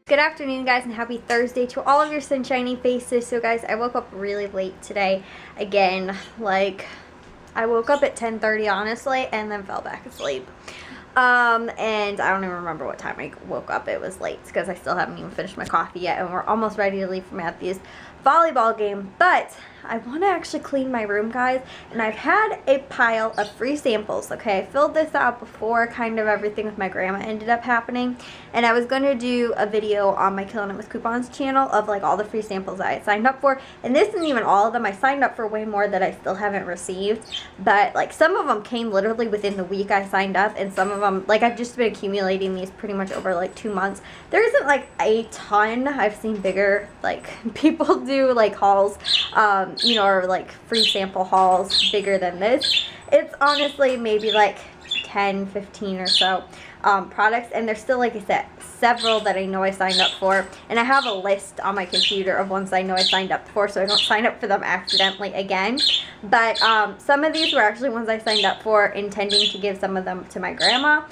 Good afternoon, guys, and happy Thursday to all of your sunshiny faces. So guys, I woke up really late today. Again, like I woke up at 10:30 honestly and then fell back asleep. And I don't even remember what time I woke up. It was late because I still haven't even finished my coffee yet, and we're almost ready to leave for Matthew's volleyball game. But I want to actually clean my room, guys, and I've had a pile of free samples. Okay, I filled this out before kind of everything with my grandma ended up happening, and I was going to do a video on my Killing It With Coupons channel of like all the free samples I had signed up for, and this isn't even all of them. I signed up for way more that I still haven't received, but like some of them came literally within the week I signed up, and some of them, like, I've just been accumulating these pretty much over like 2 months. There isn't like a ton. I've seen bigger like people do like hauls, you know, or like free sample hauls bigger than this. It's honestly maybe like 10, 15 or so products, and there's still, like I said, several that I know I signed up for, and I have a list on my computer of ones I know I signed up for so I don't sign up for them accidentally again. But some of these were actually ones I signed up for intending to give some of them to my grandma.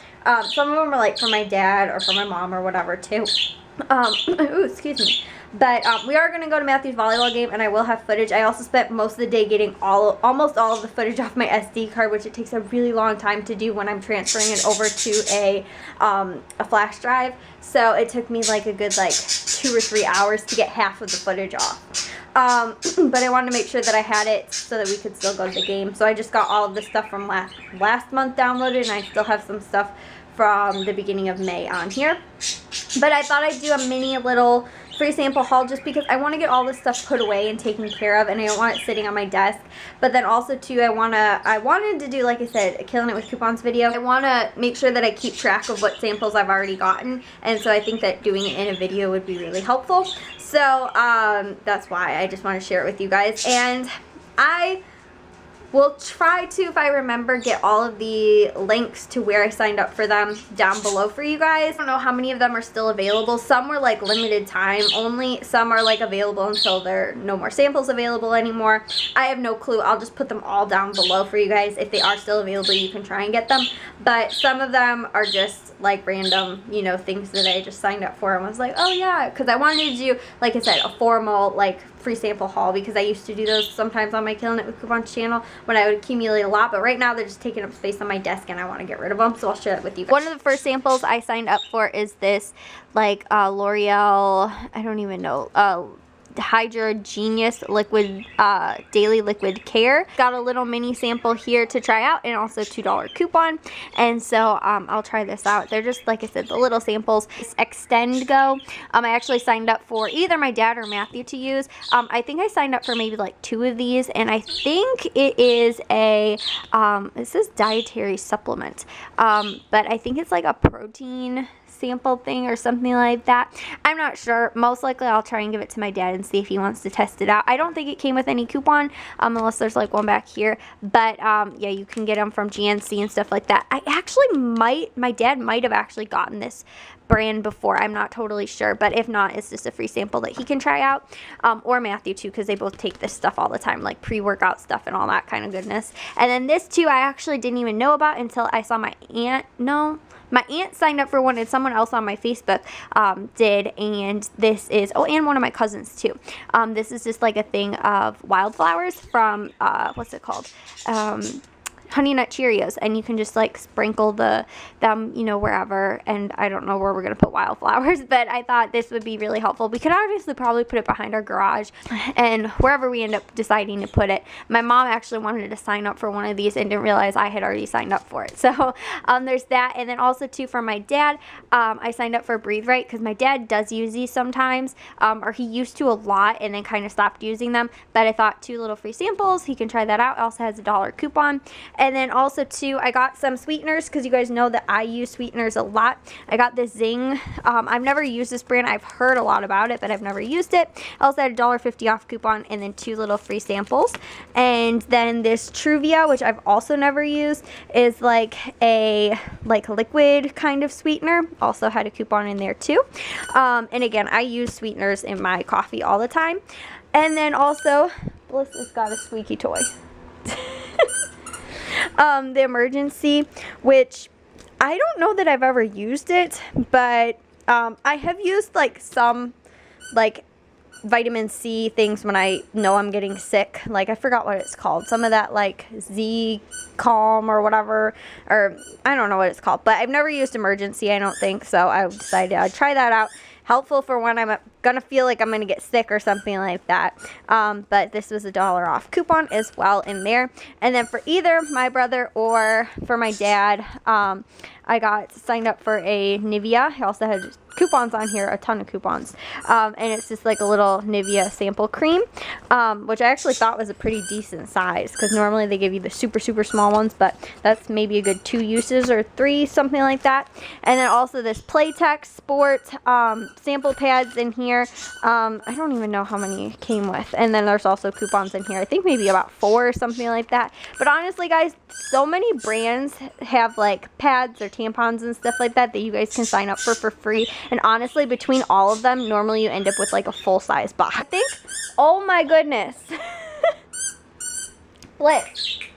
Some of them are like for my dad or for my mom or whatever too. Ooh, excuse me. But we are going to go to Matthew's volleyball game, and I will have footage. I also spent most of the day getting almost all of the footage off my SD card, which it takes a really long time to do when I'm transferring it over to a flash drive. So it took me like a good 2 or 3 hours to get half of the footage off. But I wanted to make sure that I had it so that we could still go to the game. So I just got all of this stuff from last month downloaded, and I still have some stuff from the beginning of May on here. But I thought I'd do a mini little free sample haul just because I want to get all this stuff put away and taken care of, and I don't want it sitting on my desk. But then also too, I wanted to do, like I said, a Killing It With Coupons video. I want to make sure that I keep track of what samples I've already gotten, and so I think that doing it in a video would be really helpful. So that's why I just want to share it with you guys, and I will try to, if I remember, get all of the links to where I signed up for them down below for you guys. I don't know how many of them are still available. Some were like limited time only. Some are like available until there are no more samples available anymore. I have no clue. I'll just put them all down below for you guys. If they are still available, you can try and get them. But some of them are just like random, you know, things that I just signed up for and was like, oh yeah, because I wanted to do, like I said, a formal like free sample haul, because I used to do those sometimes on my Killing It With Coupons channel when I would accumulate a lot, but right now they're just taking up space on my desk and I want to get rid of them, so I'll share that with you guys. One of the first samples I signed up for is this like L'Oreal, I don't even know, Hydra Genius liquid daily liquid care. Got a little mini sample here to try out, and also $2 coupon, and so I'll try this out. They're just, like I said, the little samples. It's Extend Go. I actually signed up for either my dad or Matthew to use. I think I signed up for maybe like 2 of these, and I think it is a it says dietary supplement, but I think it's like a protein sample thing or something like that. I'm not sure. Most likely I'll try and give it to my dad and see if he wants to test it out. I don't think it came with any coupon, unless there's like one back here, but yeah, you can get them from GNC and stuff like that. I actually my dad might have actually gotten this brand before. I'm not totally sure, but if not, it's just a free sample that he can try out, or Matthew too, because they both take this stuff all the time, like pre-workout stuff and all that kind of goodness. And then this too, I actually didn't even know about until I saw my aunt. My aunt signed up for one, and someone else on my Facebook did, and this is, oh, and one of my cousins too. This is just like a thing of wildflowers from, what's it called? Honey Nut Cheerios, and you can just like sprinkle them, you know, wherever, and I don't know where we're gonna put wildflowers, but I thought this would be really helpful. We could obviously probably put it behind our garage and wherever we end up deciding to put it. My mom actually wanted to sign up for one of these and didn't realize I had already signed up for it, so there's that. And then also too, for my dad, I signed up for Breathe Right, because my dad does use these sometimes, or he used to a lot and then kind of stopped using them, but I thought 2 little free samples, he can try that out. It also has a $1 coupon. And then also too, I got some sweeteners, because you guys know that I use sweeteners a lot. I got this Zing. I've never used this brand. I've heard a lot about it, but I've never used it. I also had a $1.50 off coupon, and then 2 little free samples. And then this Truvia, which I've also never used, is like a liquid kind of sweetener. Also had a coupon in there too. And again, I use sweeteners in my coffee all the time. And then also, Bliss has got a squeaky toy. The Emergency, which I don't know that I've ever used it, but I have used like some like vitamin C things when I know I'm getting sick. Like I forgot what it's called. Some of that like Z Calm or whatever, or I don't know what it's called. But I've never used Emergency, I don't think. So I decided I'd try that out. Helpful for when I'm gonna feel like I'm gonna get sick or something like that. But this was $1 off coupon as well in there. And then for either my brother or for my dad, I got signed up for a Nivea. I also had coupons on here, a ton of coupons. And it's just like a little Nivea sample cream, which I actually thought was a pretty decent size because normally they give you the super, super small ones, but that's maybe a good 2 uses or 3, something like that. And then also this Playtex Sport sample pads in here. I don't even know how many it came with. And then there's also coupons in here. I think maybe about 4 or something like that. But honestly, guys, so many brands have like pads or tampons and stuff like that you guys can sign up for free. And honestly, between all of them, normally you end up with like a full-size box. I think, oh my goodness. Flip.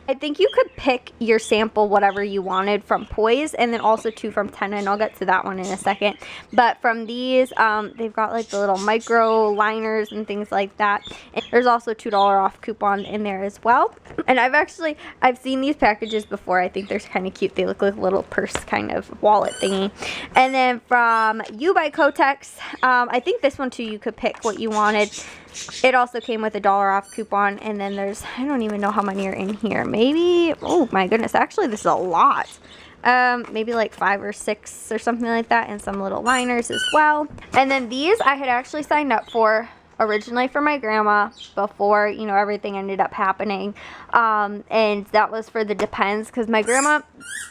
I think you could pick your sample, whatever you wanted from Poise, and then also 2 from Tenna, and I'll get to that one in a second. But from these, they've got like the little micro liners and things like that. And there's also $2 off coupon in there as well. And I've seen these packages before. I think they're kind of cute. They look like a little purse kind of wallet thingy. And then from You by Kotex, I think this one too, you could pick what you wanted. It also came with $1 off coupon, and then there's, I don't even know how many are in here. Maybe, oh my goodness, actually this is a lot. Maybe like 5 or 6 or something like that, and some little liners as well. And then these I had actually signed up for originally for my grandma before, you know, everything ended up happening. And that was for the Depends, because my grandma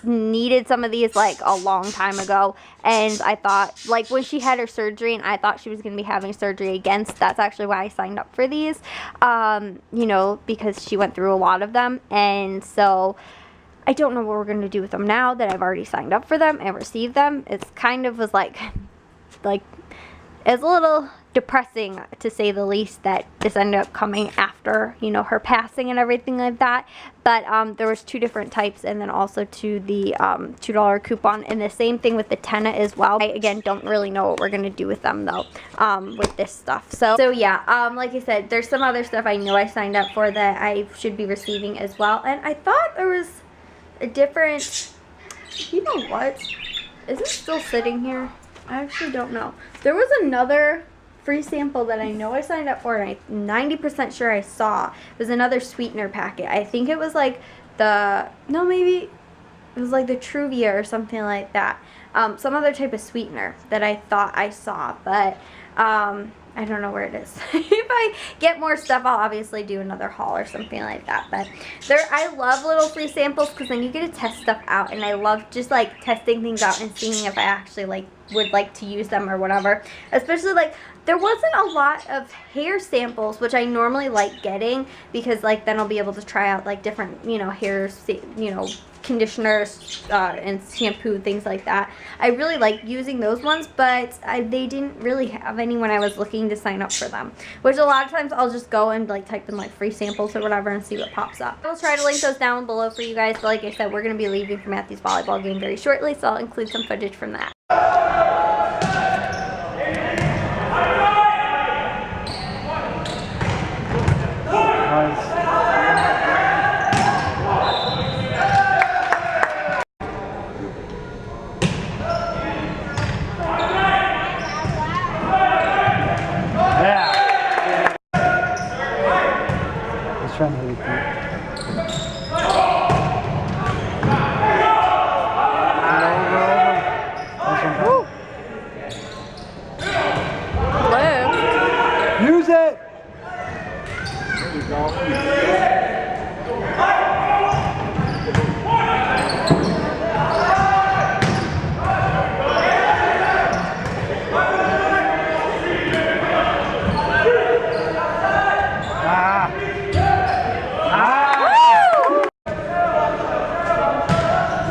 needed some of these like a long time ago, and I thought, like, when she had her surgery and I thought she was going to be having surgery again, so that's actually why I signed up for these, you know, because she went through a lot of them. And so I don't know what we're going to do with them now that I've already signed up for them and received them. It's kind of was like it's a little depressing, to say the least, that this ended up coming after, you know, her passing and everything like that. But there was 2 different types, and then also to the $2 coupon, and the same thing with the Tenna as well. I again don't really know what we're gonna do with them though, with this stuff. So yeah, like I said, there's some other stuff I know I signed up for that I should be receiving as well. And I thought there was a different, you know what, is it still sitting here? I actually don't know. There was another free sample that I know I signed up for, and I'm 90% sure I saw. It was another sweetener packet. I think it was like maybe it was like the Truvia or something like that. Some other type of sweetener that I thought I saw, but I don't know where it is. If I get more stuff, I'll obviously do another haul or something like that. But I love little free samples, because then you get to test stuff out, and I love just like testing things out and seeing if I actually like would like to use them or whatever. Especially like there wasn't a lot of hair samples, which I normally like getting, because like then I'll be able to try out like different, you know, hair, you know, conditioners and shampoo, things like that. I really like using those ones, but they didn't really have any when I was looking to sign up for them, which a lot of times I'll just go and like type in like free samples or whatever and see what pops up. I'll try to link those down below for you guys, but like I said, we're going to be leaving for Matthew's volleyball game very shortly, so I'll include some footage from that. Trying to hit it. Left. Use it. There you go.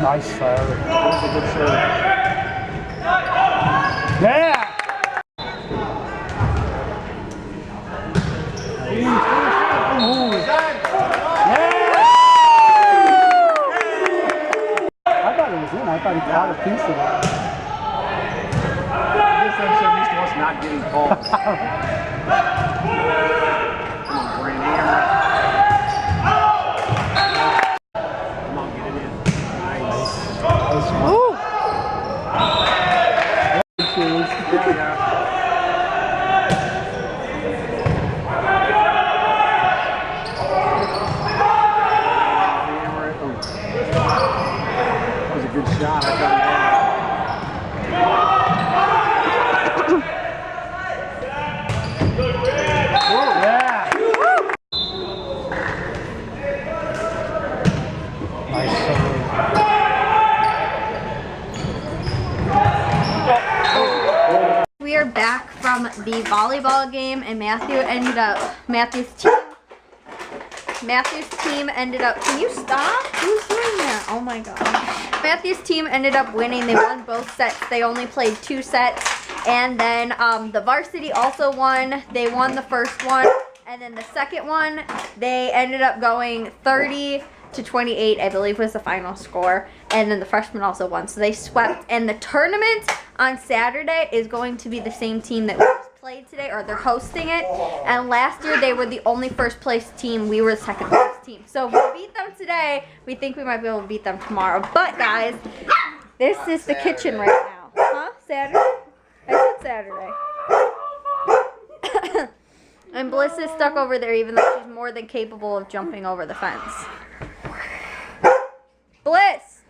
Nice serve. That's a good serve. Yeah! I thought it was in. I thought he caught a piece of it. I'm so used to us not getting calls. Come on, Brandon. Come on, get it in. Nice. Woo! That was a good shot. I thought he had Yeah. Nice serve. We are back from the volleyball game, and Matthew's team ended up, can you stop? Who's doing that? Oh my gosh. Matthew's team ended up winning. They won both sets. They only played 2 sets. And then the varsity also won. They won the first one. And then the second one, they ended up going 30-28, I believe was the final score. And then the freshmen also won. So they swept. And the tournament on Saturday is going to be the same team that we just played today, or they're hosting it. And last year they were the only first place team. We were the second place team. So if we beat them today, we think we might be able to beat them tomorrow. But guys, this is the kitchen right now. Huh? Saturday? I said Saturday. And Bliss is stuck over there even though she's more than capable of jumping over the fence. Bliss!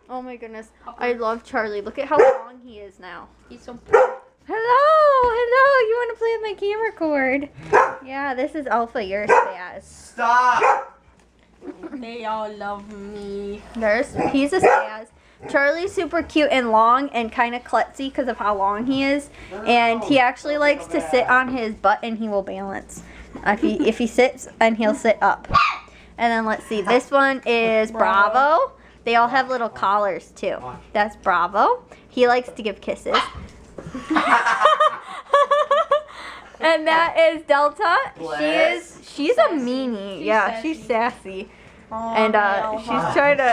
Oh my goodness. I love Charlie. Look at how long he is now. He's so pretty. Hello! You want to play with my camera cord? Yeah, this is Alpha. You're a spaz. Stop! They all love me. He's a spaz. Charlie's super cute and long and kind of klutzy because of how long he is. And he actually likes to sit on his butt and he will balance. If he sits, and he'll sit up. And then let's see. This one is Bravo. They all have little collars too. That's Bravo. He likes to give kisses. And that is Delta. She's a meanie. Yeah, she's sassy. And she's trying to.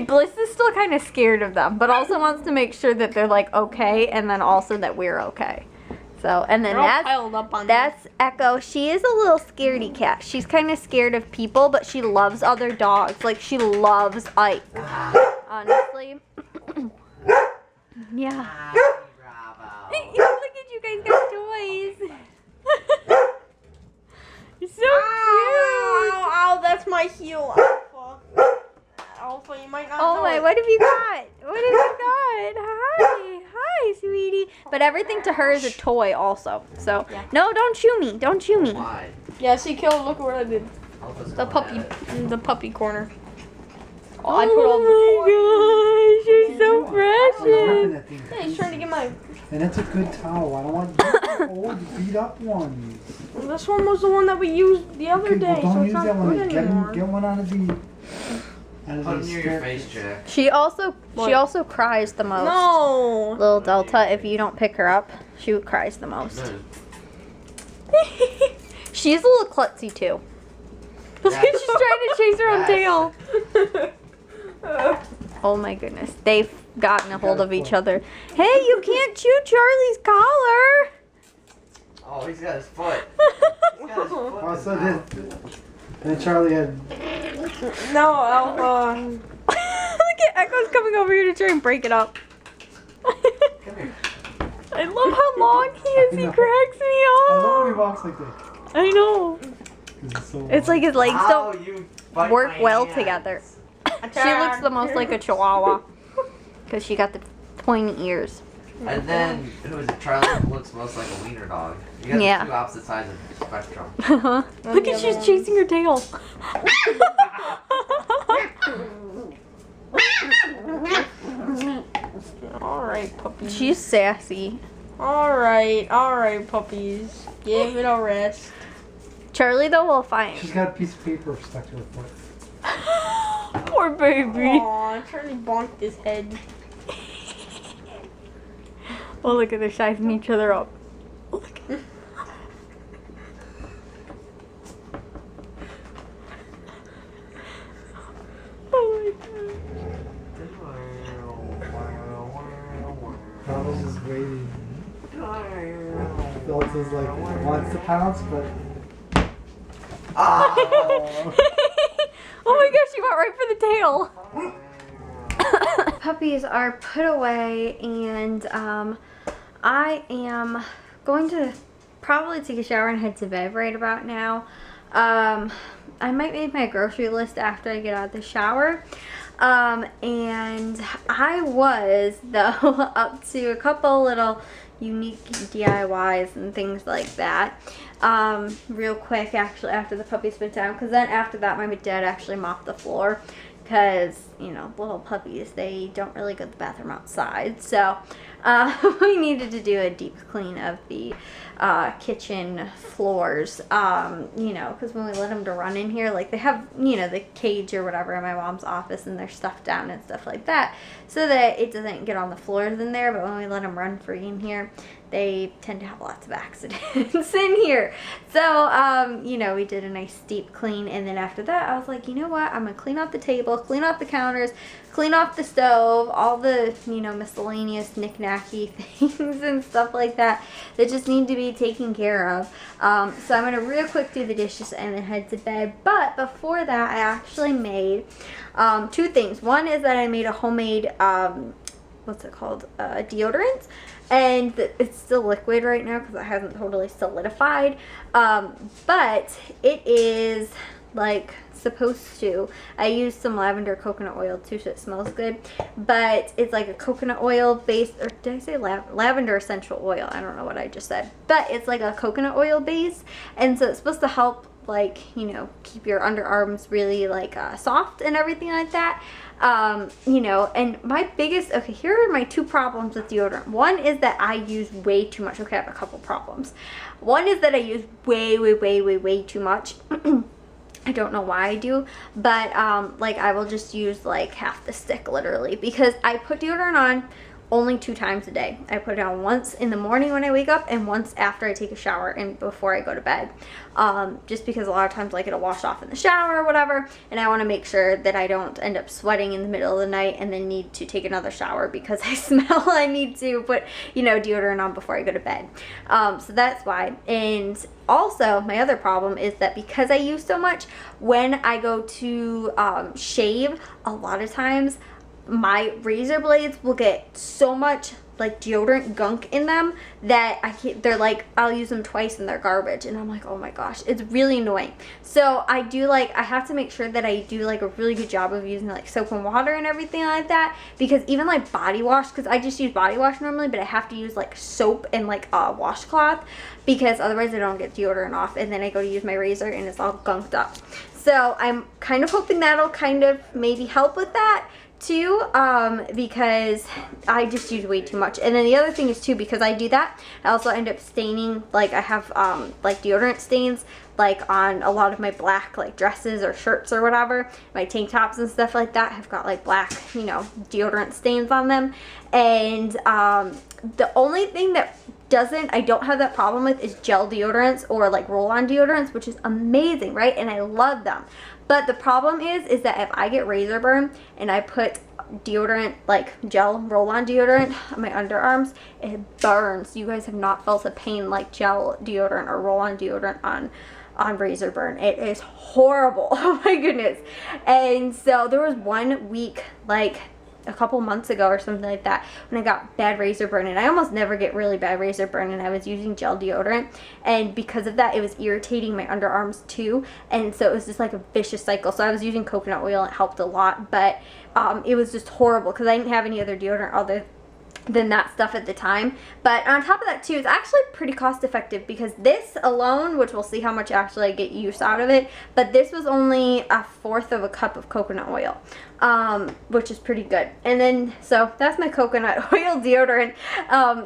Bliss is still kind of scared of them, but also wants to make sure that they're like okay, and then also that we're okay. So, and then that's Echo. She is a little scaredy cat. She's kind of scared of people, but she loves other dogs. Like she loves Ike. Honestly. Yeah. Look at you guys got toys. You're so cute. Ow, that's my heel, Alpha. Alpha, you might not know Oh my, it. what have you got? What have you got? Hi, sweetie. But everything to her is a toy also. So, no, don't chew me. Don't chew me. Why? Yeah, see, Kill, look what I did. Alpha's The going at puppy, it. the puppy corner. Oh I put all the my gosh, you're so precious. That thing. Yeah, he's trying to get my. And it's a good towel. I don't want old beat up ones. This one was the one that we used the other Okay, day, well, so don't it's use not that one. good Get anymore. one out of the. Put it near your face, Jack. She also cries the most. No. Little Delta, if you don't pick her up, she cries the most. No. She's a little klutzy too. Look, she's trying to chase her own tail. Oh my goodness. They've gotten a hold of each other. Hey, you can't chew Charlie's collar. Oh, he's got his foot. He's got his foot. Oh, so then Charlie had. No, Alpha. Look at Echo's coming over here to try and break it up. Come here. I love how long he is. He cracks me I love when he up. walks like that. I know. 'Cause it's so It's like his legs Ow, don't you bite work my well hand. together. She looks the most like a chihuahua because she got the pointy ears. And then, who is it? Charlie looks most like a wiener dog. You got Yeah. the 2 opposite sides of the spectrum. Look at she's chasing her tail. Alright, puppies. She's sassy. Alright, puppies. Give it a rest. Charlie though will find. She's got a piece of paper stuck to her foot. Poor baby. Aw, Charlie bonked his head. Oh look at they're sizing each other up. Look. Oh my god. waiting. Phyllis is like, wants to pounce, but. Oh. Oh my gosh, you went right for the tail. Puppies are put away, and I am going to probably take a shower and head to bed right about now. I might make my grocery list after I get out of the shower. And I was, though, up to a couple little unique DIYs and things like that. Real quick, actually, after the puppies went down, because then after that, my dad actually mopped the floor, because, you know, little puppies, they don't really go to the bathroom outside. So we needed to do a deep clean of the kitchen floors, you know, because when we let them to run in here, like, they have, you know, the cage or whatever in my mom's office, and their stuff down and stuff like that, so that it doesn't get on the floors in there. But when we let them run free in here, they tend to have lots of accidents in here. So, you know, we did a nice deep clean, and then after that, I was like, you know what, I'm gonna clean off the table, clean off the counters, clean off the stove, all the, you know, miscellaneous knick-knacky things and stuff like that just need to be taken care of. So I'm gonna real quick do the dishes and then head to bed. But before that, I actually made two things. One is that I made a homemade what's it called, deodorant, and it's still liquid right now because it hasn't totally solidified, but it is like supposed to. I used some lavender coconut oil too, so it smells good, but it's like a coconut oil base, or did I say lavender essential oil? I don't know what I just said, but it's like a coconut oil base, and so it's supposed to help, like, you know, keep your underarms really like soft and everything like that. You know, and my biggest, okay, here are my two problems with deodorant. One is that I use way too much. Okay, I have a couple problems. One is that I use way too much. I don't know why I do, but like, I will just use like half the stick literally, because I put deodorant on only 2 times a day. I put it on once in the morning when I wake up, and once after I take a shower and before I go to bed, just because a lot of times, like, it'll wash off in the shower or whatever, and I want to make sure that I don't end up sweating in the middle of the night and then need to take another shower because I smell. I need to put, you know, deodorant on before I go to bed. So that's why. And also, my other problem is that because I use so much, when I go to shave, a lot of times my razor blades will get so much like deodorant gunk in them that I can't, they're like, I'll use them twice and they're garbage, and I'm like, oh my gosh, it's really annoying. So I do, like, I have to make sure that I do like a really good job of using like soap and water and everything like that, because even like body wash, because I just use body wash normally, but I have to use like soap and like a washcloth, because otherwise I don't get deodorant off, and then I go to use my razor and it's all gunked up. So I'm kind of hoping that'll kind of maybe help with that too, because I just use way too much. And then the other thing is too, because I do that, I also end up staining, like, I have like deodorant stains like on a lot of my black like dresses or shirts or whatever. My tank tops and stuff like that have got like black, you know, deodorant stains on them. And the only thing that I don't have that problem with is gel deodorants or like roll-on deodorants, which is amazing, right? And I love them. But the problem is that if I get razor burn and I put deodorant, like gel roll-on deodorant on my underarms, it burns. You guys have not felt a pain like gel deodorant or roll-on deodorant on razor burn. It is horrible. Oh my goodness. And so there was 1 week, like a couple months ago or something like that, when I got bad razor burn, and I almost never get really bad razor burn, and I was using gel deodorant, and because of that it was irritating my underarms too, and so it was just like a vicious cycle. So I was using coconut oil and it helped a lot, but it was just horrible because I didn't have any other deodorant other than that stuff at the time. But on top of that too, it's actually pretty cost effective, because this alone, which we'll see how much actually I get use out of it, but this was only 1/4 of a cup of coconut oil, which is pretty good. And then, so that's my coconut oil deodorant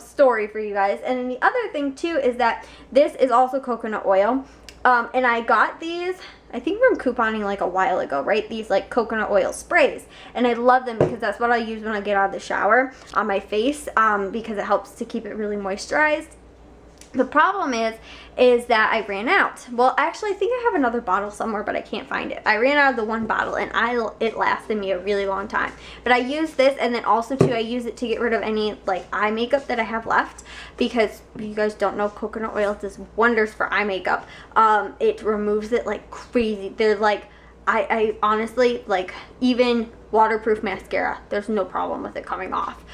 story for you guys. And then the other thing too is that this is also coconut oil, and I got these, I think from couponing like a while ago, right? These like coconut oil sprays, and I love them because that's what I use when I get out of the shower on my face, because it helps to keep it really moisturized. The problem is that I ran out. Well, actually, I think I have another bottle somewhere, but I can't find it. I ran out of the one bottle, and it lasted me a really long time. But I use this, and then also, too, I use it to get rid of any, like, eye makeup that I have left. Because if you guys don't know, coconut oil does wonders for eye makeup. It removes it like crazy. They're like, I honestly, like, even waterproof mascara, there's no problem with it coming off.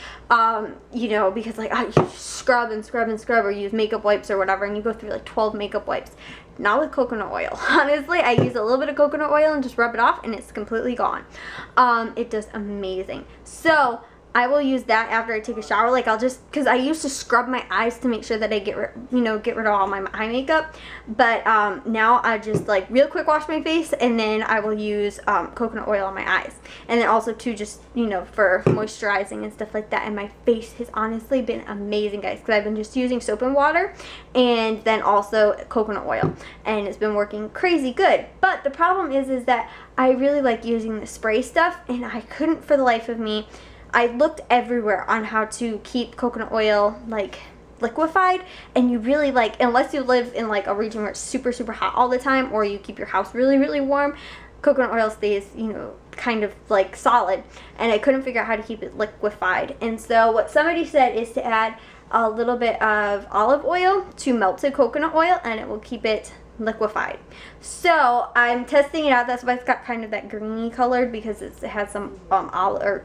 You know, because like I scrub and scrub and scrub, or use makeup wipes or whatever, and you go through like 12 makeup wipes. Not with coconut oil. Honestly, I use a little bit of coconut oil and just rub it off, and it's completely gone. It does amazing. So I will use that after I take a shower. Like, I'll just, because I used to scrub my eyes to make sure that I get rid of all my eye makeup. But now I just, like, real quick wash my face, and then I will use coconut oil on my eyes. And then also, too, just, you know, for moisturizing and stuff like that. And my face has honestly been amazing, guys, because I've been just using soap and water and then also coconut oil. And it's been working crazy good. But the problem is that I really like using the spray stuff, and I couldn't for the life of me. I looked everywhere on how to keep coconut oil, like, liquefied, and you really, like, unless you live in, like, a region where it's super, super hot all the time, or you keep your house really, really warm, coconut oil stays, you know, kind of, like, solid, and I couldn't figure out how to keep it liquefied. And so what somebody said is to add a little bit of olive oil to melted coconut oil, and it will keep it liquefied. So I'm testing it out. That's why it's got kind of that greeny colored, because it has some olive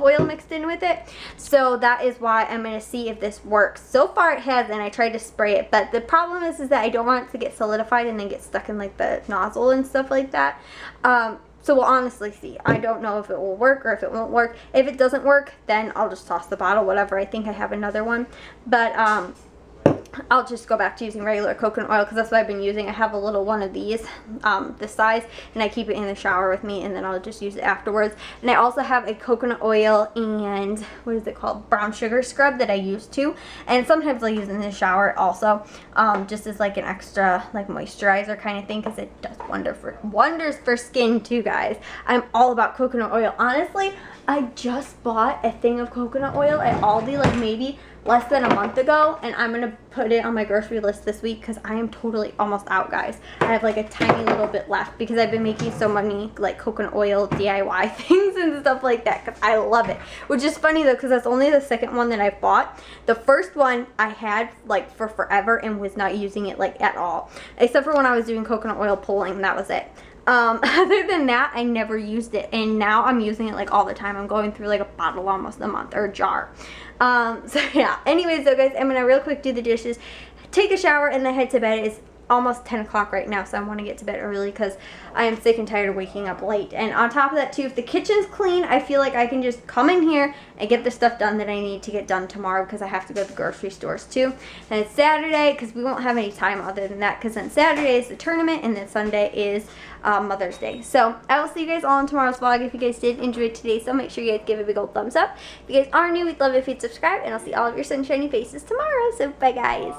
oil mixed in with it. So that is why I'm going to see if this works. So far it has, and I tried to spray it, but the problem is that I don't want it to get solidified and then get stuck in like the nozzle and stuff like that. So we'll honestly see. I don't know if it will work or if it won't work. If it doesn't work, then I'll just toss the bottle, whatever. I think I have another one, but I'll just go back to using regular coconut oil, because that's what I've been using. I have a little one of these, this size, and I keep it in the shower with me, and then I'll just use it afterwards. And I also have a coconut oil and, what is it called, brown sugar scrub that I use too, and sometimes I'll use it in the shower also, just as like an extra, like, moisturizer kind of thing, because it does wonders for skin too, guys. I'm all about coconut oil. Honestly, I just bought a thing of coconut oil at Aldi, like, maybe less than a month ago, and I'm gonna put it on my grocery list this week, because I am totally almost out, guys. I have like a tiny little bit left, because I've been making so many like coconut oil DIY things and stuff like that, because I love it. Which is funny though, because that's only the second one that I've bought. The first one I had like for forever and was not using it like at all, except for when I was doing coconut oil pulling, and that was it. Other than that, I never used it, and now I'm using it like all the time. I'm going through like a bottle almost a month, or a jar. So yeah, anyways though, guys, I'm gonna real quick do the dishes, take a shower, and then head to bed. It's almost 10 o'clock right now, so I want to get to bed early, because I am sick and tired of waking up late. And on top of that too, if the kitchen's clean, I feel like I can just come in here and get the stuff done that I need to get done tomorrow, because I have to go to the grocery stores too. And it's Saturday, because we won't have any time other than that, because then Saturday is the tournament, and then Sunday is Mother's Day. So I will see you guys all in tomorrow's vlog. If you guys did enjoy today, so make sure you guys give it a big old thumbs up. If you guys are new, we'd love it if you'd subscribe, and I'll see all of your sunshiny faces tomorrow. So bye, guys.